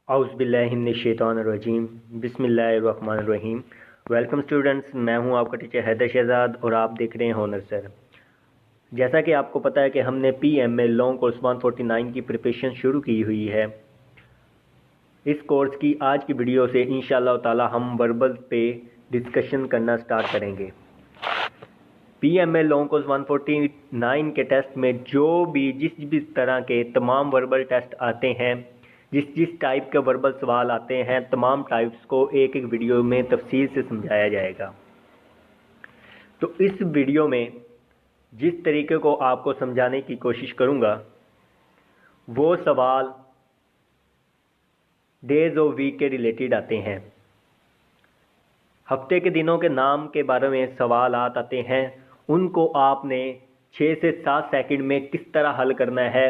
औज़ुबिल्लाहिमिनश्शैतानिर्रजीम बिस्मिल्लाहिर्रहमानिर्रहीम। Welcome students, मैं हूं आपका टीचर हैदर शहजाद और आप देख रहे हैं हॉनर सर। जैसा कि आपको पता है कि हमने PMA लॉन्ग कोर्स 149 की प्रिपरेशन शुरू की हुई है। इस कोर्स की आज की वीडियो से इंशाअल्लाह ताला हम वर्बल पे डिस्कशन करना स्टार्ट करेंगे। PMA लॉन्ग कोर्स 149 के टेस्ट में जिस भी तरह के तमाम वर्बल टेस्ट आते हैं, जिस टाइप के वर्बल सवाल आते हैं, तमाम टाइप्स को एक एक वीडियो में तफसील से समझाया जाएगा। तो इस वीडियो में जिस तरीके को आपको समझाने की कोशिश करूंगा वो सवाल डेज ऑफ वीक के रिलेटेड आते हैं। हफ्ते के दिनों के नाम के बारे में सवाल आते हैं, उनको आपने 6 से 7 सेकंड में किस तरह हल करना है,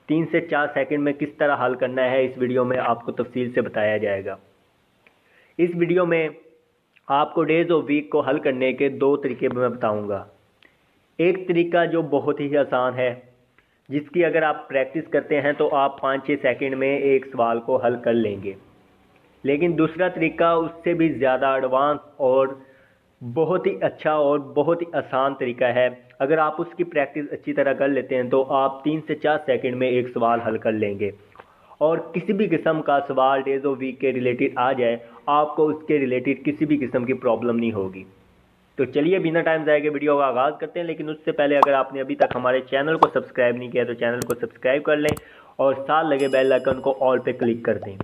3 से 4 सेकंड में किस तरह हल करना है, इस वीडियो में आपको तफसील से बताया जाएगा। इस वीडियो में आपको डेज ऑफ वीक को हल करने के 2 तरीके मैं बताऊंगा। एक तरीका जो बहुत ही आसान है, जिसकी अगर आप प्रैक्टिस करते हैं तो आप 5-6 सेकंड में एक सवाल को हल कर लेंगे। लेकिन दूसरा तरीका उससे भी ज़्यादा एडवांस और बहुत ही अच्छा और बहुत ही आसान तरीका है। अगर आप उसकी प्रैक्टिस अच्छी तरह कर लेते हैं तो आप 3 से 4 सेकंड में एक सवाल हल कर लेंगे और किसी भी किस्म का सवाल डेज ऑफ वीक के रिलेटेड आ जाए, आपको उसके रिलेटेड किसी भी किस्म की प्रॉब्लम नहीं होगी। तो चलिए बिना टाइम ज़ाया के वीडियो का आगाज़ करते हैं। लेकिन उससे पहले अगर आपने अभी तक हमारे चैनल को सब्सक्राइब नहीं किया तो चैनल को सब्सक्राइब कर लें और साथ लगे बेल आइकन को ऑल पे क्लिक कर दें।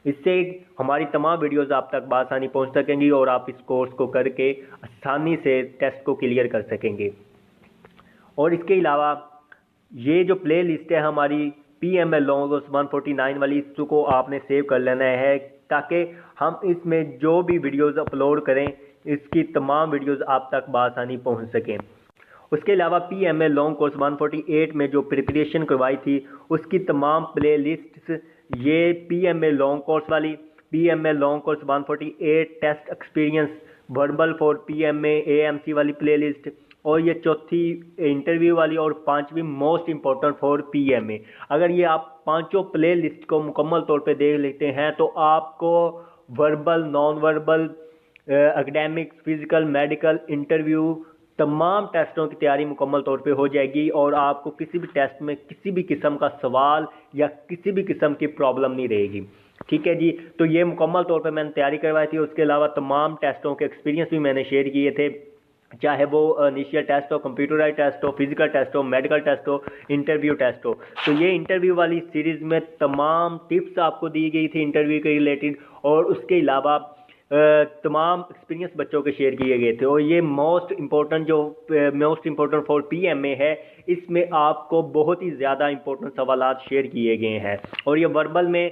इससे हमारी तमाम वीडियोस आप तक बआसानी पहुंच सकेंगी और आप इस कोर्स को करके आसानी से टेस्ट को क्लियर कर सकेंगे। और इसके अलावा ये जो प्ले लिस्ट है हमारी PMA लॉन्ग कोर्स 149 वाली, इसको आपने सेव कर लेना है ताकि हम इसमें जो भी वीडियोस अपलोड करें इसकी तमाम वीडियोस आप तक बआसानी पहुंच सकें। उसके अलावा PMA लॉन्ग कोर्स 148 में जो प्रिपरेशन करवाई थी उसकी तमाम प्ले लिस्ट्स, ये PMA लॉन्ग कोर्स वाली, PMA long course 148 test experience verbal for PMA AMC वाली प्ले लिस्ट, और ये चौथी इंटरव्यू वाली और 5वीं मोस्ट इम्पोर्टेंट फॉर PMA। अगर ये आप पांचों प्ले लिस्ट को मुकम्मल तौर पे देख लेते हैं तो आपको verbal, non verbal, academics, physical, medical, interview तमाम टेस्टों की तैयारी मुकम्मल तौर पे हो जाएगी और आपको किसी भी टेस्ट में किसी भी किस्म का सवाल या किसी भी किस्म की प्रॉब्लम नहीं रहेगी। ठीक है जी, तो ये मुकम्मल तौर पे मैंने तैयारी करवाई थी। उसके अलावा तमाम टेस्टों के एक्सपीरियंस भी मैंने शेयर किए थे, चाहे वो इनिशियल टेस्ट हो, कंप्यूटराइज टेस्ट हो, फिजिकल टेस्ट हो, मेडिकल टेस्ट हो, इंटरव्यू टेस्ट हो। तो ये इंटरव्यू वाली सीरीज़ में तमाम टिप्स आपको दी गई थी इंटरव्यू के रिलेटेड, और उसके अलावा तमाम एक्सपीरियंस बच्चों के शेयर किए गए थे। और ये मोस्ट इम्पोर्टेंट फॉर PMA है, इसमें आपको बहुत ही ज़्यादा इम्पोर्टेंट सवालात शेयर किए गए हैं। और ये वर्बल में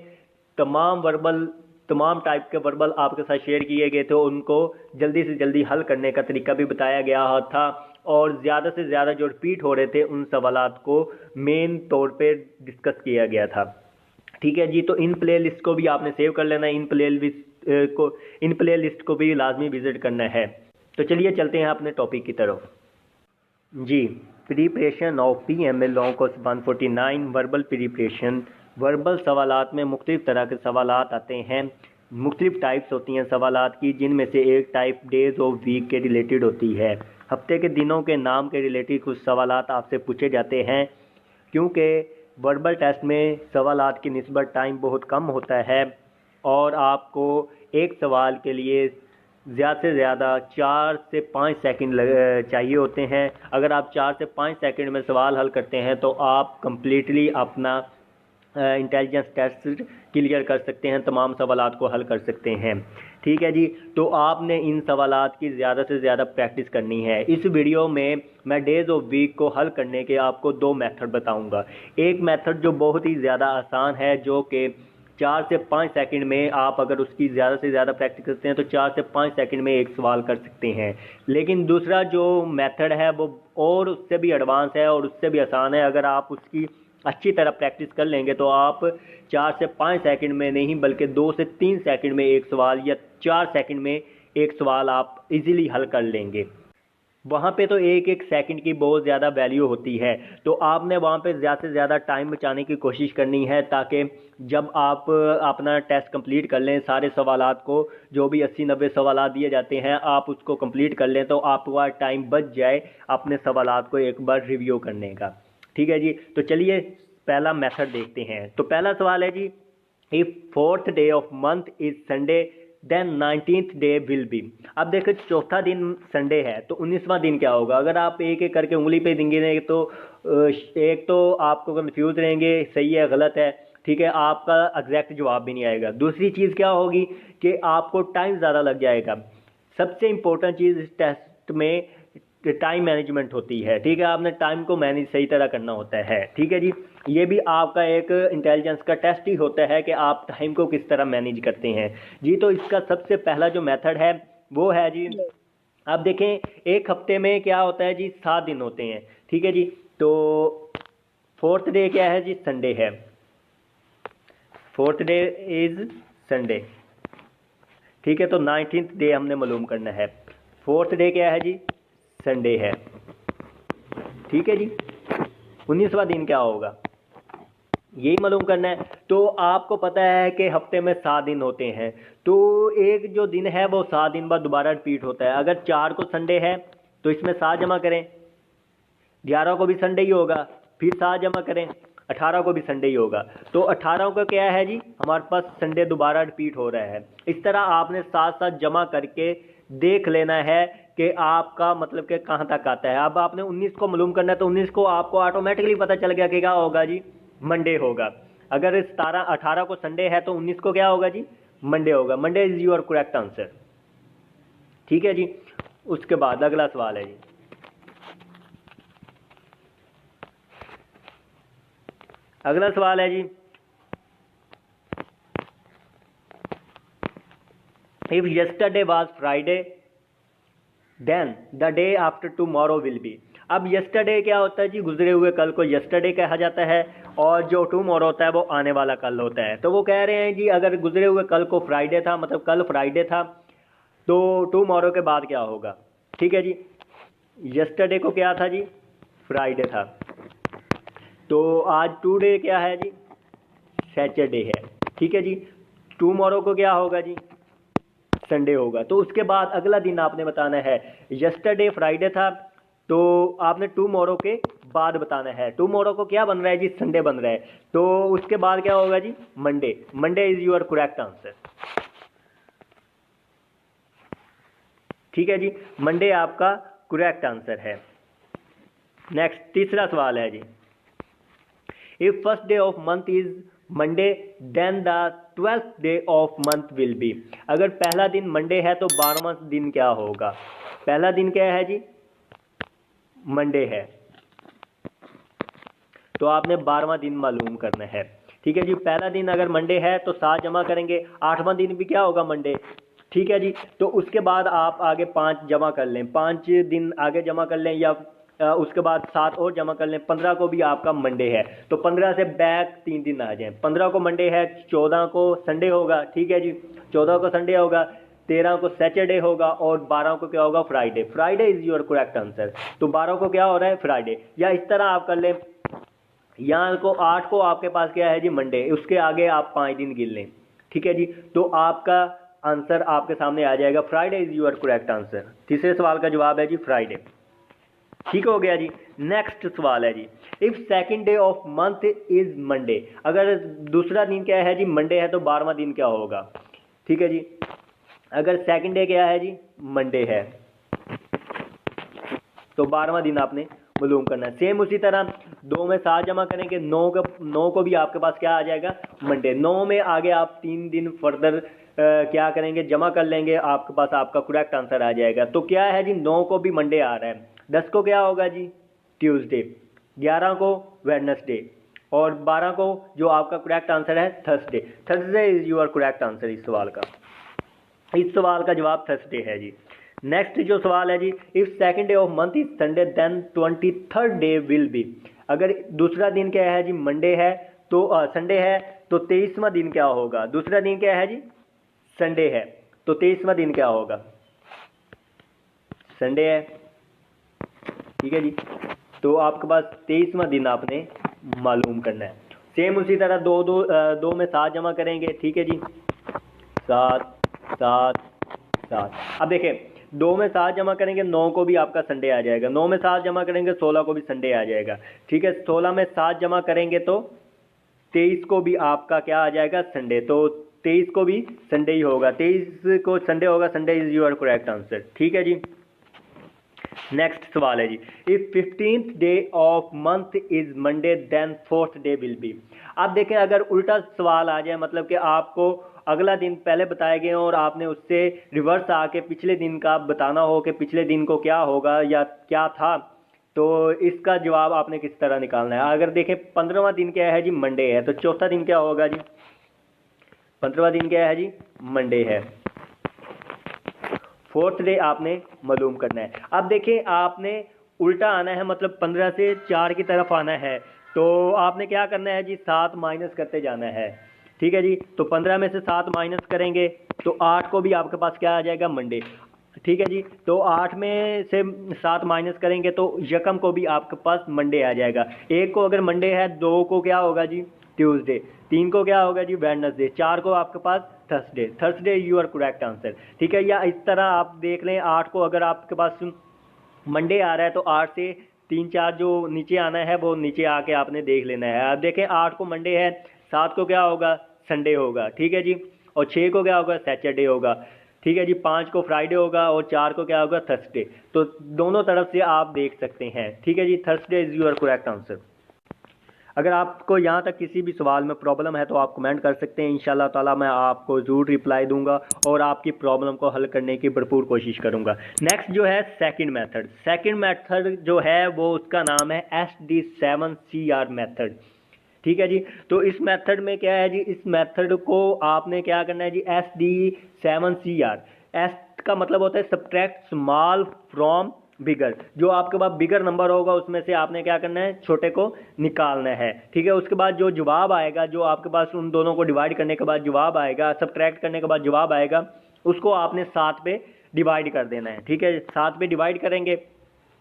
तमाम टाइप के वर्बल आपके साथ शेयर किए गए थे, उनको जल्दी से जल्दी हल करने का तरीका भी बताया गया था और ज़्यादा से ज़्यादा जो रिपीट हो रहे थे उन सवालात को मेन तौर पे डिस्कस किया गया था। ठीक है जी, तो इन प्ले लिस्ट को भी आपने सेव कर लेना है, इन प्ले लिस्ट को भी लाजमी विजिट करना है। तो चलिए चलते हैं अपने टॉपिक की तरफ जी। Preparation of PMA long course 149 verbal preparation. Verbal सवालात में मुख्तलिफ तरह के सवालात आते हैं, मुख्तलिफ टाइप्स होती हैं सवालात की, जिनमें से एक टाइप डेज ऑफ वीक के रिलेटेड होती है। हफ्ते के दिनों के नाम के रिलेटेड कुछ सवालात आपसे पूछे जाते हैं। क्योंकि वर्बल टेस्ट में सवालात की निस्बत टाइम बहुत कम होता है और आपको एक सवाल के लिए ज़्यादा से ज़्यादा 4 से 5 सेकंड चाहिए होते हैं। अगर आप 4 से 5 सेकंड में सवाल हल करते हैं तो आप कंप्लीटली अपना इंटेलिजेंस टेस्ट क्लियर कर सकते हैं, तमाम सवालात को हल कर सकते हैं। ठीक है जी, तो आपने इन सवालात की ज़्यादा से ज़्यादा प्रैक्टिस करनी है। इस वीडियो में मैं डेज ऑफ वीक को हल करने के आपको 2 मेथड बताऊंगा। एक मेथड जो बहुत ही ज़्यादा आसान है, जो कि 4 से 5 सेकंड में आप अगर उसकी ज़्यादा से ज़्यादा प्रैक्टिस करते हैं तो 4 से 5 सेकंड में एक सवाल कर सकते हैं। लेकिन दूसरा जो मेथड है वो और उससे भी एडवांस है और उससे भी आसान है। अगर आप उसकी अच्छी तरह प्रैक्टिस कर लेंगे तो आप 4 से 5 सेकंड में नहीं बल्कि 2 से 3 सेकंड में एक सवाल या 4 सेकंड में एक सवाल आप इजीली हल कर लेंगे। वहाँ पे तो एक एक सेकंड की बहुत ज़्यादा वैल्यू होती है। तो आपने वहाँ पे ज़्यादा से ज़्यादा टाइम बचाने की कोशिश करनी है, ताकि जब आप अपना टेस्ट कंप्लीट कर लें, सारे सवालात को, जो भी 80-90 सवालात दिए जाते हैं, आप उसको कंप्लीट कर लें, तो आपका टाइम बच जाए अपने सवालात को एक बार रिव्यू करने का। ठीक है जी, तो चलिए पहला मेथड देखते हैं। तो पहला सवाल है जी, if fourth day of month is Sunday then 19th day will be. अब देखो चौथा दिन संडे है तो 19वां दिन क्या होगा। अगर आप एक एक करके उंगली पे देंगे तो एक तो आपको कंफ्यूज रहेंगे, सही है गलत है, ठीक है, आपका एग्जैक्ट जवाब भी नहीं आएगा। दूसरी चीज़ क्या होगी कि आपको टाइम ज़्यादा लग जाएगा। सबसे इंपॉर्टेंट चीज़ इस टेस्ट में टाइम मैनेजमेंट होती है, ठीक है, आपने टाइम को मैनेज सही तरह करना होता है। ठीक है जी, ये भी आपका एक इंटेलिजेंस का टेस्ट ही होता है कि आप टाइम को किस तरह मैनेज करते हैं जी। तो इसका सबसे पहला जो मेथड है वो है जी, आप देखें एक हफ्ते में क्या होता है जी, 7 दिन होते हैं। ठीक है जी, तो फोर्थ डे क्या है जी, संडे है। फोर्थ डे इज संडे, ठीक है, तो 19th डे हमने मालूम करना है। फोर्थ डे क्या है जी, संडे है। ठीक है जी, 19वां दिन क्या होगा यही मालूम करना है। तो आपको पता है कि हफ्ते में 7 दिन होते हैं, तो एक जो दिन है वो 7 दिन बाद दोबारा रिपीट होता है। अगर 4 को संडे है तो इसमें 7 जमा करें, 11 को भी संडे ही होगा, फिर 7 जमा करें, 18 को भी संडे ही होगा। तो 18 को क्या है जी, हमारे पास संडे दोबारा रिपीट हो रहा है। इस तरह आपने साथ साथ जमा करके देख लेना है कि आपका मतलब कि कहाँ तक आता है। अब आपने 19 को मालूम करना है, तो 19 को आपको ऑटोमेटिकली पता चल गया कि क्या होगा जी, मंडे होगा। अगर 18 को संडे है तो 19 को क्या होगा जी, मंडे होगा। Monday is your correct answer. ठीक है जी, उसके बाद अगला सवाल है जी, अगला सवाल है जी, if yesterday was Friday then the day after tomorrow will be. अब यस्टरडे क्या होता है जी, गुजरे हुए कल को यस्टरडे कहा जाता है, और जो टुमारो होता है वो आने वाला कल होता है। तो वो कह रहे हैं जी, अगर गुजरे हुए कल को फ्राइडे था, मतलब कल फ्राइडे था, तो टुमारो के बाद क्या होगा। ठीक है जी, यस्टरडे को क्या था जी, फ्राइडे था, तो आज टुडे क्या है जी, सैटरडे है। ठीक है जी, टुमारो को क्या होगा जी, संडे होगा। तो उसके बाद अगला दिन आपने बताना है। यस्टरडे फ्राइडे था, तो आपने टुमारो के बाद बताना है। टुमारो को क्या बन रहा है जी, संडे बन रहा है, तो उसके बाद क्या होगा जी, Monday. Monday is your correct answer. ठीक है जी, मंडे आपका करेक्ट आंसर है। नेक्स्ट तीसरा सवाल है जी, if first day of month is Monday then the 12th day of month will be. अगर पहला दिन मंडे है तो 12वां दिन क्या होगा। पहला दिन क्या है जी, मंडे है, तो आपने 12वां दिन मालूम करना है। ठीक है जी, पहला दिन अगर मंडे है तो 7 जमा करेंगे, 8वां दिन भी क्या होगा, मंडे। ठीक है जी, तो उसके बाद आप आगे 5 जमा कर लें, 5 दिन आगे जमा कर लें, या उसके बाद 7 और जमा कर लें, 15 को भी आपका मंडे है, तो 15 से बैक 3 दिन आ जाएं। 15 को मंडे है, 14 को संडे होगा। ठीक है जी, 14 को संडे होगा, 13 को सैटरडे होगा, और 12 को क्या होगा, Friday. Friday is your correct answer. तो 12 को क्या हो रहा है, फ्राइडे। या इस तरह आप कर लें, यहाँ को 8 को आपके पास क्या है जी, मंडे, उसके आगे आप 5 दिन गिन लें। ठीक है जी, तो आपका आंसर आपके सामने आ जाएगा, Friday is your correct answer. तीसरे सवाल का जवाब है जी, फ्राइडे। ठीक हो गया जी। नेक्स्ट सवाल है जी, if second day of month is Monday. अगर दूसरा दिन क्या है जी, मंडे है, तो 12वां दिन क्या होगा। ठीक है जी, अगर सेकंड डे क्या है जी, मंडे है, तो 12वां दिन आपने मालूम करना है। सेम उसी तरह 2 में 7 जमा करेंगे, 9 को भी आपके पास क्या आ जाएगा, मंडे। 9 में आगे आप 3 दिन फर्दर क्या करेंगे, जमा कर लेंगे, आपके पास आपका करेक्ट आंसर आ जाएगा। तो क्या है जी, 9 को भी मंडे आ रहा है, 10 को क्या होगा जी, ट्यूसडे, 11 को वेडनेसडे, और 12 को जो आपका करेक्ट आंसर है, Thursday. Thursday is your correct answer इस सवाल का। इस सवाल का जवाब थर्सडे है जी। नेक्स्ट जो सवाल है जी, if second day of month is Sunday then 23rd day will be. अगर दूसरा दिन क्या है जी, मंडे है, तो संडे है, तो 23वां दिन क्या होगा। दूसरा दिन क्या है जी, संडे है, तो 23वां दिन क्या होगा, संडे है। ठीक है जी। तो आपके पास 23वां दिन आपने मालूम करना है। सेम उसी तरह दो में 7 जमा करेंगे, ठीक है जी, 7 7 7। अब देखें, 2 में 7 जमा करेंगे 9 को भी आपका संडे आ जाएगा, 9 में 7 जमा करेंगे 16 को भी संडे आ जाएगा, ठीक है। 16 में 7 जमा करेंगे तो 23 को भी आपका क्या आ जाएगा, संडे। तो 23 को भी संडे ही होगा, 23 को संडे होगा, Sunday is your correct answer, ठीक है जी। नेक्स्ट सवाल है जी, if 15th day of month is Monday then 4th day will be. आप देखें, अगर उल्टा सवाल आ जाए, मतलब कि आपको अगला दिन पहले बताए गए और आपने उससे रिवर्स आके पिछले दिन का बताना हो कि पिछले दिन को क्या होगा या क्या था, तो इसका जवाब आपने किस तरह निकालना है। अगर देखें 15वां दिन क्या है जी, मंडे है, तो चौथा दिन क्या होगा जी, 15वां दिन क्या है जी, मंडे है। 4th डे आपने मालूम करना है। अब देखें, आपने उल्टा आना है, मतलब 15 से 4 की तरफ आना है, तो आपने क्या करना है जी, 7 माइनस करते जाना है, ठीक है जी। तो 15 में से 7 माइनस करेंगे तो 8 को भी आपके पास क्या आ जाएगा, मंडे, ठीक है जी। तो 8 में से 7 माइनस करेंगे तो यकम को भी आपके पास मंडे आ जाएगा। 1 को अगर मंडे है, 2 को क्या होगा जी, ट्यूसडे, 3 को क्या होगा जी, वेडनेसडे, 4 को आपके पास Thursday. Thursday you are correct answer, ठीक है। या इस तरह आप देख लें, 8 को अगर आपके पास मंडे आ रहा है तो 8 से 3 4 जो नीचे आना है वो नीचे आके आपने देख लेना है। आप देखें, 8 को मंडे है, 7 को क्या होगा, संडे होगा, ठीक है जी, और 6 को क्या होगा, सैटरडे होगा, ठीक है जी, 5 को फ्राइडे होगा और 4 को क्या होगा, थर्सडे। तो दोनों तरफ से आप देख सकते हैं, ठीक है जी। Thursday is your correct answer. अगर आपको यहाँ तक किसी भी सवाल में प्रॉब्लम है तो आप कमेंट कर सकते हैं, इंशाल्लाह ताला मैं आपको ज़रूर रिप्लाई दूंगा और आपकी प्रॉब्लम को हल करने की भरपूर कोशिश करूंगा। नेक्स्ट जो है सेकंड मेथड, सेकंड मेथड जो है वो उसका नाम है SD7CR मेथड, ठीक है जी। तो इस मेथड में क्या है जी, इस मेथड को आपने क्या करना है जी, SD7CR, एस का मतलब होता है सब्ट्रैक्ट स्मॉल फ्रॉम बिगर। जो आपके पास बिगर नंबर होगा उसमें से आपने क्या करना है, छोटे को निकालना है, ठीक है। उसके बाद जो जवाब आएगा, जो आपके पास उन दोनों को डिवाइड करने के बाद जवाब आएगा, सब्ट्रैक्ट करने के बाद जवाब आएगा, उसको आपने 7 पे डिवाइड कर देना है, ठीक है। 7 पे डिवाइड करेंगे,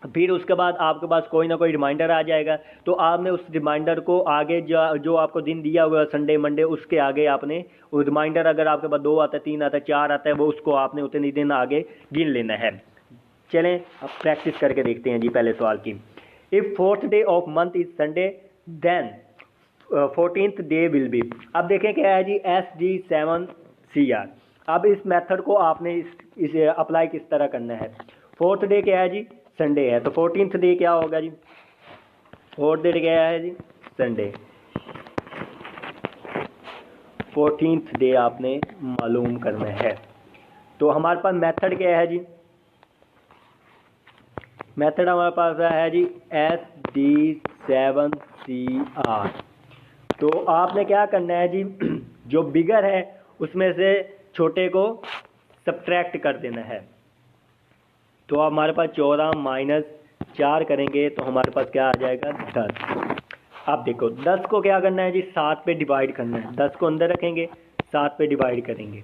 फिर उसके बाद आपके पास कोई ना कोई रिमाइंडर आ जाएगा, तो आपने उस रिमाइंडर को आगे जो आपको दिन दिया हुआ संडे मंडे, उसके आगे आपने वो रिमाइंडर, अगर आपके पास 2 आता है, 3 आता है, 4 आता है, वो उसको आपने उतने दिन आगे गिन लेना है। चलें अब प्रैक्टिस करके देखते हैं जी पहले सवाल की। If 4th day of month is Sunday then 14th day will be. अब देखें क्या है जी, SD7CR। अब इस मेथड को आपने इसे अप्लाई किस तरह करना है। 4th डे क्या है जी, संडे है, तो 14th डे क्या होगा जी, 4th डे क्या है जी, संडे। 14th डे आपने मालूम करना है। तो हमारे पास मेथड क्या है जी, मेथड हमारे पास है जी SD7CR। तो आपने क्या करना है जी, जो बिगर है उसमें से छोटे को सब्ट्रैक्ट कर देना है। तो हमारे पास 14 माइनस 4 करेंगे तो हमारे पास क्या आ जाएगा, 10। अब देखो 10 को क्या करना है जी, 7 पे डिवाइड करना है, 10 को अंदर रखेंगे, 7 पे डिवाइड करेंगे,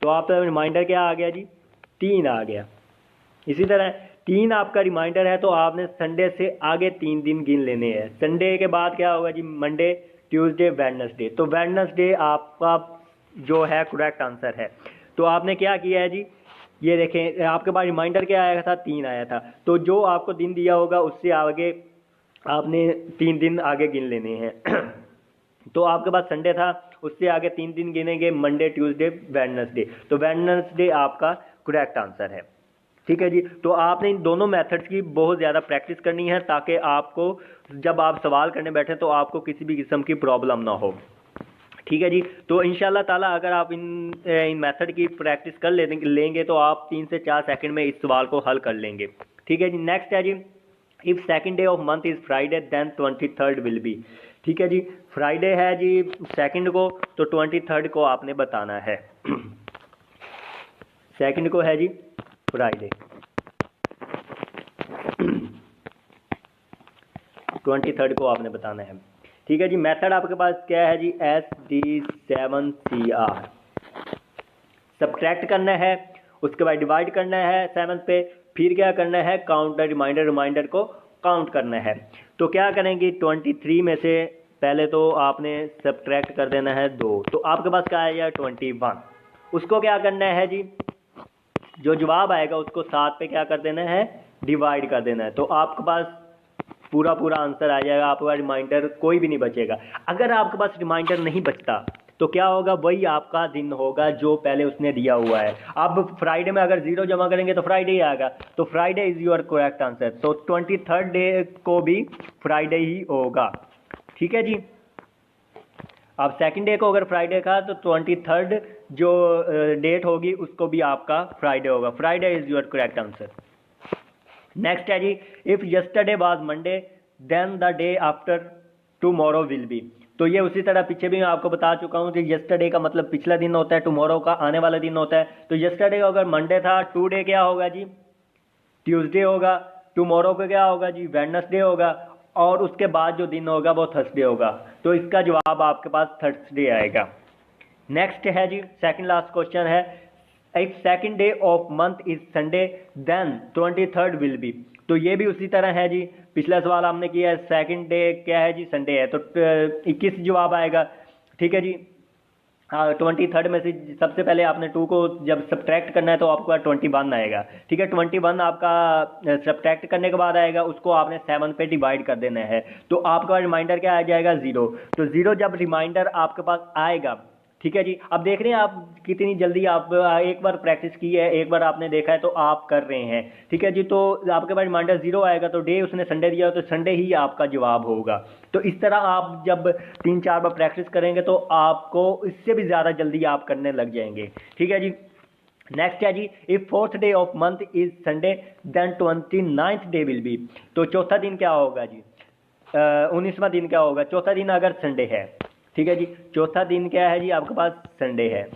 तो आपका रिमाइंडर क्या आ गया जी, 3 आ गया। इसी तरह 3 आपका रिमाइंडर है, तो आपने संडे से आगे 3 दिन गिन लेने हैं। संडे के बाद क्या होगा जी, मंडे, ट्यूसडे, वेडनेसडे। तो वेडनेसडे आपका जो है करेक्ट आंसर है। तो आपने क्या किया है जी, ये देखें, आपके पास रिमाइंडर क्या आया था, 3 आया था, तो जो आपको दिन दिया होगा उससे आगे आपने 3 दिन आगे गिन लेने हैं। तो आपके पास संडे था, उससे आगे 3 दिन गिनेंगे, मंडे, ट्यूसडे, वेडनेसडे। तो वेडनेसडे आपका करेक्ट आंसर है, ठीक है जी। तो आपने इन दोनों मेथड्स की बहुत ज़्यादा प्रैक्टिस करनी है, ताकि आपको जब आप सवाल करने बैठे तो आपको किसी भी किस्म की प्रॉब्लम ना हो, ठीक है जी। तो इंशाल्लाह ताला अगर आप इन मेथड की प्रैक्टिस कर लेंगे तो आप 3 से 4 सेकंड में इस सवाल को हल कर लेंगे, ठीक है जी। नेक्स्ट है जी, if second day of month is Friday then 23rd will be. ठीक है जी, फ्राइडे है जी सेकंड को, तो 23rd को आपने बताना है। सेकंड को है जी फ्राइडे, 23rd को आपने बताना है, ठीक है जी। मेथड आपके पास क्या है जी, SD7CR। सब्ट्रैक्ट करना है, उसके बाद डिवाइड करना है 7 पे, फिर क्या करना है, काउंट द रिमाइंडर, रिमाइंडर को काउंट करना है। तो क्या करेंगे, 23 में से पहले तो आपने सब्ट्रैक्ट कर देना है 2, तो आपके पास क्या आएगा 21। उसको क्या करना है जी, जो जवाब आएगा उसको 7 पे क्या कर देना है, डिवाइड कर देना है। तो आपके पास पूरा पूरा आंसर आ जाएगा, आपके पास रिमाइंडर कोई भी नहीं बचेगा। अगर आपके पास रिमाइंडर नहीं बचता तो क्या होगा, वही आपका दिन होगा जो पहले उसने दिया हुआ है। अब फ्राइडे में अगर 0 जमा करेंगे तो फ्राइडे ही आएगा, तो Friday is your correct answer. तो 23rd डे को भी फ्राइडे ही होगा, ठीक है जी। अब सेकंड डे को अगर फ्राइडे का, तो 23rd जो डेट होगी उसको भी आपका फ्राइडे होगा। Friday is your correct answer. Next है जी, if yesterday was Monday then the day after tomorrow will be. तो ये उसी तरह पीछे भी मैं आपको बता चुका हूँ कि यस्टरडे का मतलब पिछला दिन होता है, टुमारो का आने वाला दिन होता है। तो यस्टरडे का अगर मंडे था, टुडे क्या होगा जी, ट्यूसडे होगा। टुमारो पे क्या होगा जी, वेडनेसडे होगा। और उसके बाद जो दिन होगा वो थर्सडे होगा। तो इसका जवाब आपके पास थर्सडे आएगा। नेक्स्ट है जी, सेकंड लास्ट क्वेश्चन है, if second day of month is Sunday then 23rd will be. तो ये भी उसी तरह है जी, पिछला सवाल हमने किया है, सेकंड डे क्या है जी, संडे है, तो 21 जवाब आएगा, ठीक है जी। 23rd में से सबसे पहले आपने 2 को जब सब्ट्रैक्ट करना है तो आपको 21 आएगा, ठीक है। 21 आपका सब्ट्रैक्ट करने के बाद आएगा, उसको आपने 7 पे डिवाइड कर देना है, तो आपका रिमाइंडर क्या आ जाएगा 0। तो 0 जब रिमाइंडर आपके पास आएगा, ठीक है जी। अब देख रहे हैं आप कितनी जल्दी, आप एक बार प्रैक्टिस की है, एक बार आपने देखा है तो आप कर रहे हैं, ठीक है जी। तो आपके पास रिमाइंडर 0 आएगा, तो डे उसने संडे दिया तो संडे ही आपका जवाब होगा। तो इस तरह आप जब 3-4 बार प्रैक्टिस करेंगे तो आपको इससे भी ज़्यादा जल्दी आप करने लग जाएंगे, ठीक है जी। नेक्स्ट है जी, if 4th day of month is Sunday then 29th day will be. तो चौथा दिन क्या होगा जी, 19वां दिन क्या होगा, चौथा दिन अगर संडे है, ठीक है जी। चौथा दिन क्या है जी, आपके पास संडे है,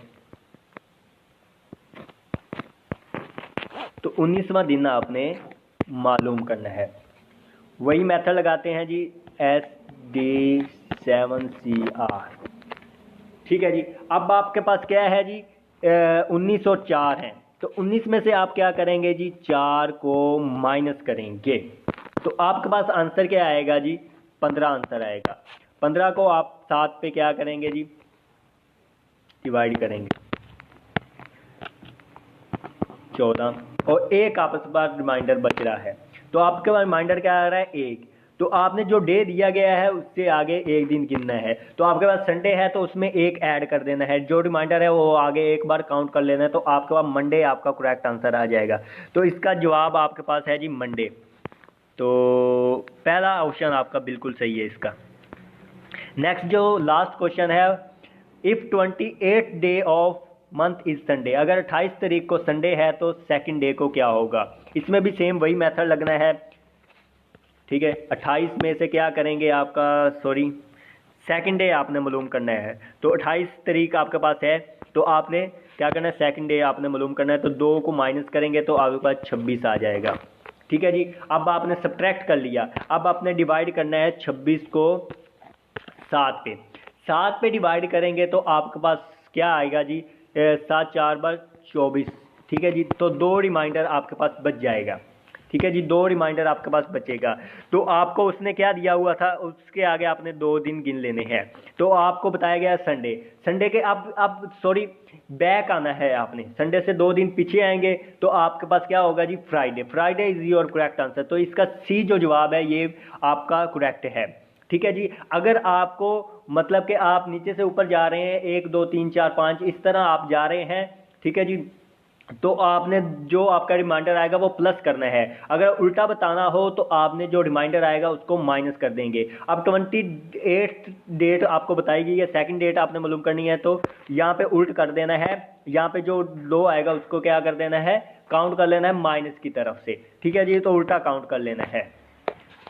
तो 19वां दिन आपने मालूम करना है। वही मेथड लगाते हैं जी, SD7CR, ठीक है जी। अब आपके पास क्या है जी, 19 और 4 है, तो 19 में से आप क्या करेंगे जी, 4 को माइनस करेंगे, तो आपके पास आंसर क्या आएगा जी, 15 आंसर आएगा। 15 को आप 7 पे क्या करेंगे जी, डिवाइड करेंगे, 14, और 1 आपके पास रिमाइंडर बच रहा है। तो आपके पास रिमाइंडर क्या आ रहा है, 1। तो आपने जो डे दिया गया है उससे आगे एक दिन गिनना है। तो आपके पास संडे है तो उसमें 1 ऐड कर देना है, जो रिमाइंडर है वो आगे एक बार काउंट कर लेना है, तो आपके पास मंडे आपका करेक्ट आंसर आ जाएगा। तो इसका जवाब आपके पास है जी मंडे। तो पहला ऑप्शन आपका बिल्कुल सही है इसका। नेक्स्ट जो लास्ट क्वेश्चन है, if 28th day of month is Sunday. अगर 28 तारीख को संडे है तो सेकंड डे को क्या होगा। इसमें भी सेम वही मेथड लगना है, ठीक है। 28 में से क्या करेंगे, आपका सेकंड डे आपने मालूम करना है। तो 28 तारीख आपके पास है, तो आपने क्या करना है, सेकंड डे आपने मालूम करना है। तो 2 को माइनस करेंगे तो आपके पास 26 आ जाएगा, ठीक है जी। अब आपने सब्ट्रैक्ट कर लिया, अब आपने डिवाइड करना है 26 को 7 पे। 7 पे डिवाइड करेंगे तो आपके पास क्या आएगा जी, 7 4 बार 24, ठीक है जी। तो 2 रिमाइंडर आपके पास बच जाएगा, ठीक है जी। 2 रिमाइंडर आपके पास बचेगा। तो आपको उसने क्या दिया हुआ था, उसके आगे आपने 2 दिन गिन लेने हैं। तो आपको बताया गया संडे, संडे के अब बैक आना है आपने, संडे से 2 दिन पीछे आएंगे तो आपके पास क्या होगा जी, Friday. Friday is your correct answer. तो इसका सी जो जवाब है ये आपका करेक्ट है, ठीक है जी। अगर आपको मतलब कि आप नीचे से ऊपर जा रहे हैं, 1 2 3 4 5 इस तरह आप जा रहे हैं, ठीक है जी, तो आपने जो आपका रिमाइंडर आएगा वो प्लस करना है। अगर उल्टा बताना हो तो आपने जो रिमाइंडर आएगा उसको माइनस कर देंगे। अब 28 डेट आपको बताई गई है, सेकंड डेट आपने मालूम करनी है, तो यहाँ पे उल्ट कर देना है। यहाँ पे जो लो आएगा उसको क्या कर देना है, काउंट कर लेना है माइनस की तरफ से, ठीक है जी। तो उल्टा काउंट कर लेना है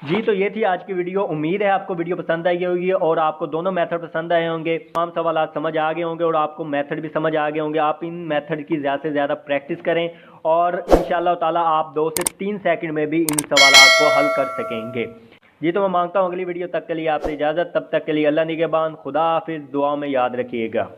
जी। तो ये थी आज की वीडियो। उम्मीद है आपको वीडियो पसंद आई होगी और आपको दोनों मेथड पसंद आए होंगे, तमाम सवाल समझ आ गए होंगे और आपको मेथड भी समझ आ गए होंगे। आप इन मेथड की ज़्यादा से ज़्यादा प्रैक्टिस करें और इंशाल्लाह ताला आप 2 से 3 सेकंड में भी इन सवालों को हल कर सकेंगे जी। तो मैं मांगता हूँ अगली वीडियो तक के लिए आपसे इजाज़त। तब तक के लिए अल्लाह निगहबान, खुदा हाफिज़, दुआ में याद रखिएगा।